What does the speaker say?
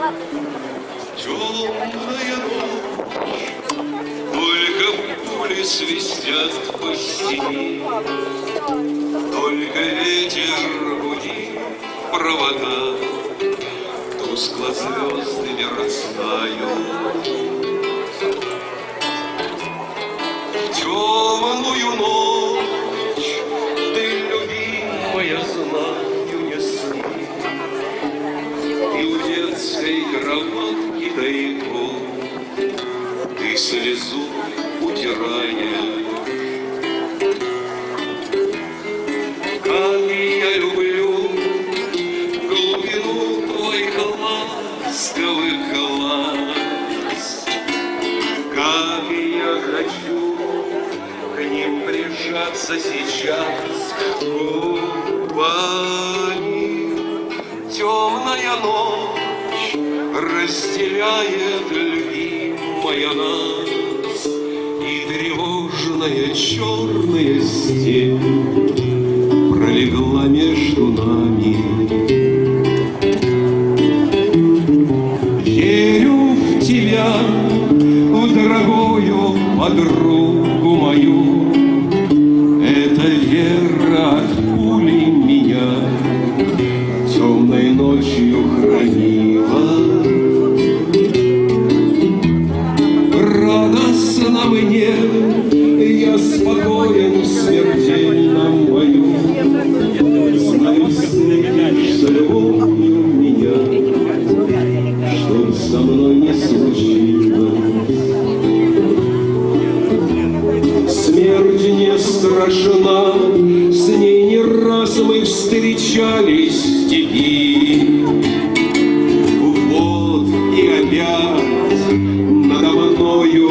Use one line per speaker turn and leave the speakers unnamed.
Темная ночь, только пули свистят по стене, только ветер гудит провода, тускло звезды мерцают. В темную ночь ты, любимая, знаю, не спи, и у детской кроватки тайком ты слезу утираешь. Как я люблю глубину твоих ласковых глаз, как я хочу к ним прижаться сейчас губами. Темная ночь разделяет, любимая, нас, и тревожная черная степь пролегла между нами. Верю в тебя, в дорогую подругу мою. Эта вера от пули меня темной ночью хранила. Радостно мне, я спокоен в смертельном бою. Знаю, встретишься любовью меня, чтоб со мной не случилось. Смерть не страшна, с ней не раз мы встречались в степи. Вот и опять надо мною